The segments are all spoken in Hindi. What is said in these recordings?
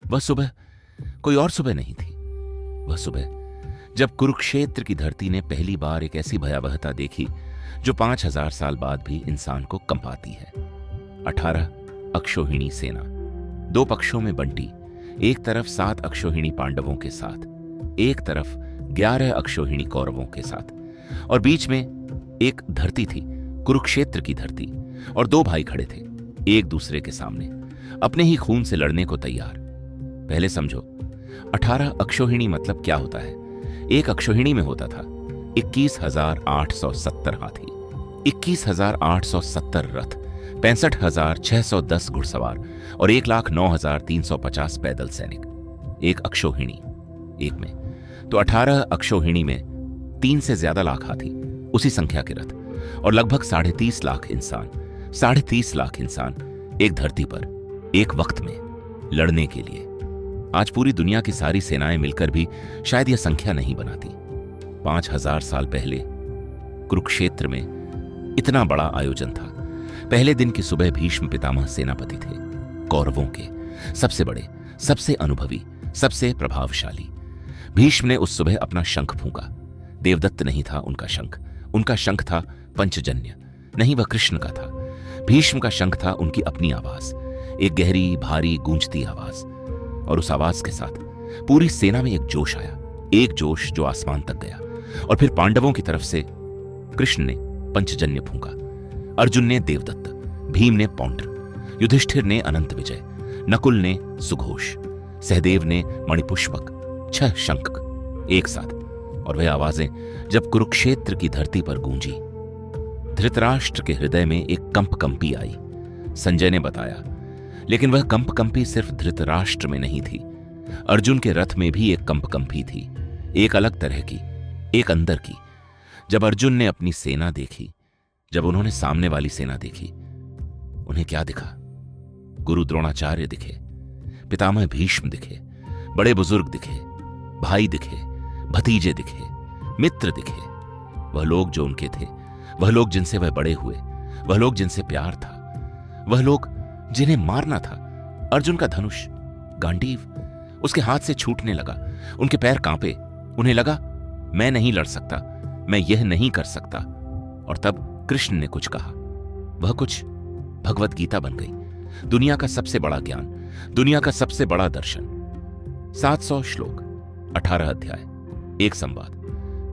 वह सुबह कोई और सुबह नहीं थी। वह सुबह जब कुरुक्षेत्र की धरती ने पहली बार एक ऐसी भयावहता देखी जो 5000 साल बाद भी इंसान को कंपाती है। 18 अक्षौहिणी सेना, दो पक्षों में बंटी, एक तरफ 7 अक्षौहिणी पांडवों के साथ, एक तरफ 11 अक्षौहिणी कौरवों के साथ, और बीच में एक धरती थी, कुरुक्षेत्र की धरती, और दो भाई खड़े थे एक दूसरे के सामने, अपने ही खून से लड़ने को तैयार। पहले समझो, 18 अक्षौहिणी मतलब क्या होता है। एक अक्षौहिणी में होता था 21,870 हाथी, 21,870 रथ, 65,610 घुड़सवार और 1,09,350 पैदल सैनिक। एक अक्षौहिणी एक में तो 18 अक्षौहिणी में 3 से ज्यादा लाख हाथी, उसी संख्या के रथ, और लगभग 30.5 लाख इंसान, 30.5 लाख इंसान एक धरती पर एक वक्त में लड़ने के लिए। आज पूरी दुनिया की सारी सेनाएं मिलकर भी शायद यह संख्या नहीं बनाती। 5000 साल पहले कुरुक्षेत्र में इतना बड़ा आयोजन था। पहले दिन की सुबह भीष्म पितामह सेनापति थे, कौरवों के सबसे बड़े, सबसे अनुभवी, सबसे प्रभावशाली। भीष्म ने उस सुबह अपना शंख फूंका। देवदत्त नहीं था उनका शंख था पंचजन्य, नहीं वह कृष्ण का था। भीष्म का शंख था उनकी अपनी आवाज, एक गहरी भारी गूंजती आवाज, और उस आवाज के साथ पूरी सेना में एक जोश आया, एक जोश जो आसमान तक गया। और फिर पांडवों की तरफ से कृष्ण ने पंचजन्य फूंका, अर्जुन ने देवदत्त, भीम ने पौंड्र, युधिष्ठिर ने अनंत विजय, नकुल ने सुघोष, सहदेव ने मणिपुष्पक, 6 शंख एक साथ। और वह आवाजें जब कुरुक्षेत्र की धरती पर गूंजी, धृतराष्ट्र के हृदय में एक कंपकंपी आई। संजय ने बताया, लेकिन वह कंपकंपी सिर्फ धृतराष्ट्र में नहीं थी, अर्जुन के रथ में भी एक कंपकंपी थी, एक अलग तरह की, एक अंदर की। जब अर्जुन ने अपनी सेना देखी, जब उन्होंने सामने वाली सेना देखी, उन्हें क्या दिखा? गुरु द्रोणाचार्य दिखे, पितामह भीष्म दिखे, बड़े बुजुर्ग दिखे, भाई दिखे, भतीजे दिखे, मित्र दिखे। वह लोग जो उनके थे, वह लोग जिनसे वह बड़े हुए, वह लोग जिनसे प्यार था, वह लोग जिन्हें मारना था। अर्जुन का धनुष, गांडीव उसके हाथ से छूटने लगा, उनके पैर कांपे, उन्हें लगा मैं नहीं लड़ सकता, मैं यह नहीं कर सकता। और तब कृष्ण ने कुछ कहा, वह कुछ भगवत गीता बन गई, दुनिया का सबसे बड़ा ज्ञान, दुनिया का सबसे बड़ा दर्शन। 700 श्लोक, 18 अध्याय, एक संवाद,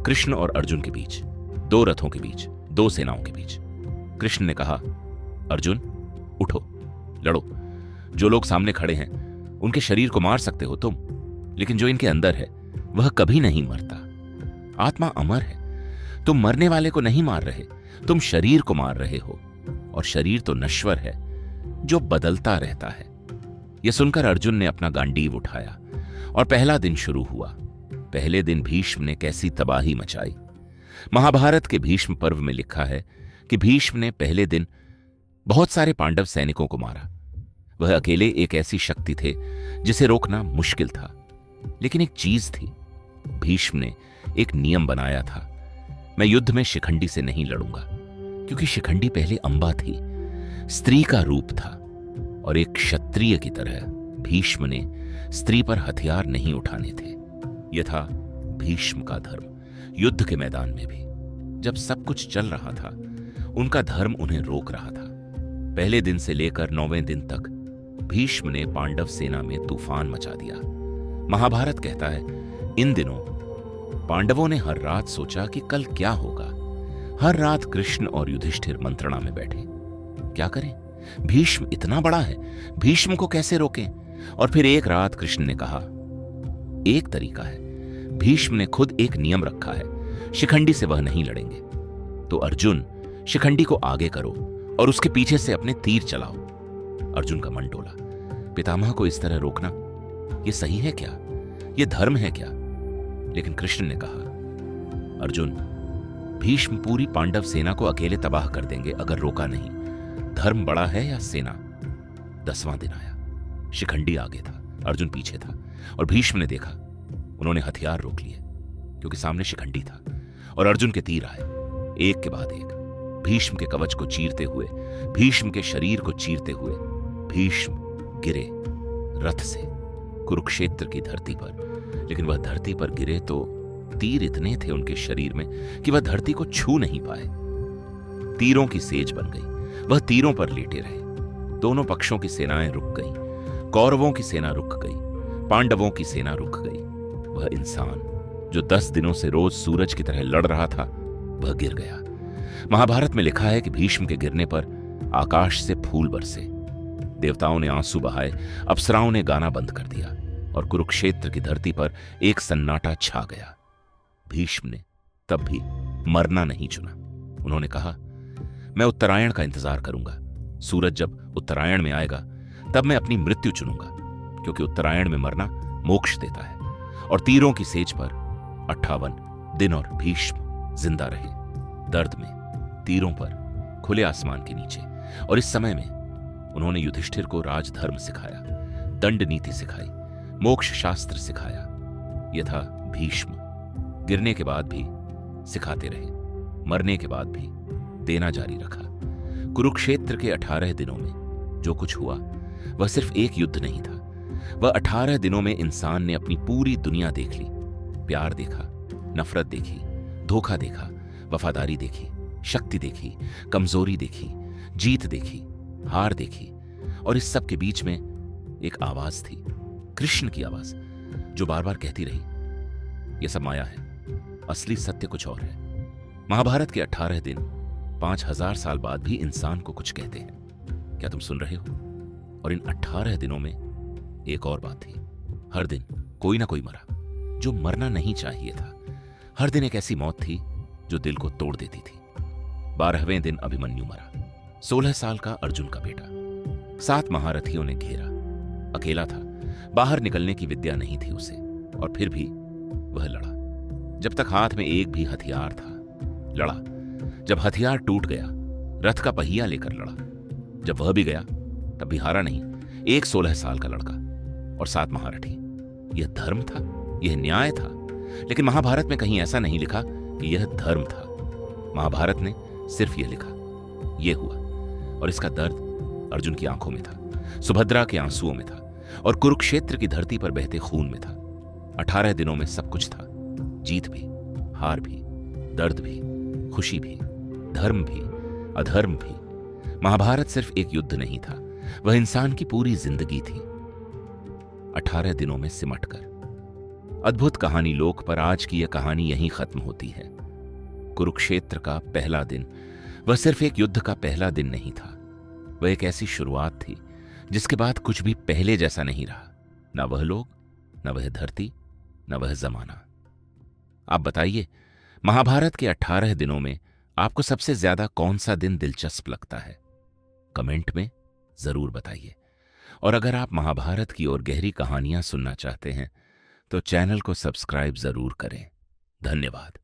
कृष्ण और अर्जुन के बीच, दो रथों के बीच, दो सेनाओं के बीच। कृष्ण ने कहा, अर्जुन उठो, लड़ो। जो लोग सामने खड़े हैं उनके शरीर को मार सकते हो तुम, लेकिन जो इनके अंदर है वह कभी नहीं मरता। आत्मा अमर है, तुम मरने वाले को नहीं मार रहे, तुम शरीर को मार रहे हो, और शरीर तो नश्वर है जो बदलता रहता है। यह सुनकर अर्जुन ने अपना गांडीव उठाया और पहला दिन शुरू हुआ। पहले दिन भीष्म ने कैसी तबाही मचाई। महाभारत के भीष्म पर्व में लिखा है कि भीष्म ने पहले दिन बहुत सारे पांडव सैनिकों को मारा। वह अकेले एक ऐसी शक्ति थे जिसे रोकना मुश्किल था, लेकिन एक चीज थी, भीष्म ने एक नियम बनाया था, मैं युद्ध में शिखंडी से नहीं लड़ूंगा, क्योंकि शिखंडी पहले अंबा थी, स्त्री का रूप था, और एक क्षत्रिय की तरह भीष्म ने स्त्री पर हथियार नहीं उठाने थे। यह था भीष्म का धर्म। युद्ध के मैदान में भी जब सब कुछ चल रहा था, उनका धर्म उन्हें रोक रहा था। पहले दिन से लेकर 9वें दिन तक भीष्म ने पांडव सेना में तूफान मचा दिया। महाभारत कहता है, इन दिनों पांडवों ने हर रात सोचा कि कल क्या होगा। हर रात कृष्ण और युधिष्ठिर मंत्रणा में बैठे, क्या करें, भीष्म इतना बड़ा है, भीष्म को कैसे रोकें। और फिर एक रात कृष्ण ने कहा, एक तरीका है, भीष्म ने खुद एक नियम रखा है, शिखंडी से वह नहीं लड़ेंगे, तो अर्जुन शिखंडी को आगे करो और उसके पीछे से अपने तीर चलाओ। अर्जुन का मन डोला, पितामह को इस तरह रोकना यह सही है क्या, यह धर्म है क्या? लेकिन कृष्ण ने कहा, अर्जुन, भीष्म पूरी पांडव सेना को अकेले तबाह कर देंगे अगर रोका नहीं। धर्म बड़ा है या सेना? 10वां दिन आया, शिखंडी आगे था, अर्जुन पीछे था, और भीष्म ने देखा, उन्होंने हथियार रोक लिए क्योंकि सामने शिखंडी था, और अर्जुन के तीर आए एक के बाद एक, भीष्म के कवच को चीरते हुए, भीष्म के शरीर को चीरते हुए। भीष्म गिरे रथ से, कुरुक्षेत्र की धरती पर। लेकिन वह धरती पर गिरे तो तीर इतने थे उनके शरीर में कि वह धरती को छू नहीं पाए। तीरों की सेज बन गई, वह तीरों पर लेटे रहे। दोनों पक्षों की सेनाएं रुक गई। कौरवों की सेना रुक गई, पांडवों की सेना रुक गई। वह इंसान जो 10 दिनों से रोज सूरज की तरह लड़ रहा था, वह गिर गया। महाभारत में लिखा है कि भीष्म के गिरने पर आकाश से फूल बरसे, देवताओं ने आंसू बहाए, अप्सराओं ने गाना बंद कर दिया और कुरुक्षेत्र की धरती पर एक सन्नाटा छा गया। भीष्म ने तब भी मरना नहीं चुना। उन्होंने कहा, मैं उत्तरायण का इंतजार करूंगा। सूरज जब उत्तरायण में आएगा तब मैं अपनी मृत्यु चुनूंगा, क्योंकि उत्तरायण में मरना मोक्ष देता है। और तीरों की सेज पर 58 दिन और भीष्म जिंदा रहे, दर्द में, तीरों पर, खुले आसमान के नीचे। और इस समय में उन्होंने युधिष्ठिर को राजधर्म सिखाया, दंड नीति सिखाई, मोक्ष शास्त्र सिखाया। यह था भीष्म। गिरने के बाद भी सिखाते रहे, मरने के बाद भी देना जारी रखा। कुरुक्षेत्र के 18 दिनों में जो कुछ हुआ वह सिर्फ एक युद्ध नहीं था। वह 18 दिनों में इंसान ने अपनी पूरी दुनिया देख ली। प्यार देखा, नफरत देखी, धोखा देखा, वफादारी देखी, शक्ति देखी, कमजोरी देखी, जीत देखी, हार देखी। और इस सब के बीच में एक आवाज थी, कृष्ण की आवाज, जो बार बार कहती रही, यह सब माया है, असली सत्य कुछ और है। महाभारत के 18 दिन 5000 साल बाद भी इंसान को कुछ कहते हैं। क्या तुम सुन रहे हो? और इन 18 दिनों में एक और बात थी। हर दिन कोई ना कोई मरा जो मरना नहीं चाहिए था। हर दिन एक ऐसी मौत थी जो दिल को तोड़ देती थी। 12वें दिन अभिमन्यु मरा, 16 साल का अर्जुन का बेटा। 7 महारथियों ने घेरा, अकेला था, बाहर निकलने की विद्या नहीं थी उसे, और फिर भी वह लड़ा। जब तक हाथ में एक भी हथियार था, लड़ा। जब हथियार टूट गया, रथ का पहिया लेकर लड़ा। जब वह भी गया, तब भी हारा नहीं। एक 16 साल का लड़का और 7 महारथी। यह धर्म था, यह न्याय था। लेकिन महाभारत में कहीं ऐसा नहीं लिखा कि यह धर्म था। महाभारत ने सिर्फ यह लिखा, यह हुआ। और इसका दर्द अर्जुन की आंखों में था, सुभद्रा के आंसुओं में था, और कुरुक्षेत्र की धरती पर बहते खून में था। 18 दिनों में सब कुछ था, जीत भी, हार भी, दर्द भी, खुशी भी, धर्म भी, अधर्म भी। महाभारत सिर्फ एक युद्ध नहीं था, वह इंसान की पूरी जिंदगी थी, 18 दिनों में सिमटकर। अद्भुत कहानी लोक पर आज की यह कहानी यहीं खत्म होती है। कुरुक्षेत्र का पहला दिन वह सिर्फ एक युद्ध का पहला दिन नहीं था, वह एक ऐसी शुरुआत थी जिसके बाद कुछ भी पहले जैसा नहीं रहा। ना वह लोग, ना वह धरती, ना वह जमाना। आप बताइए, महाभारत के 18 दिनों में आपको सबसे ज्यादा कौन सा दिन दिलचस्प लगता है? कमेंट में जरूर बताइए। और अगर आप महाभारत की और गहरी कहानियां सुनना चाहते हैं तो चैनल को सब्सक्राइब जरूर करें। धन्यवाद।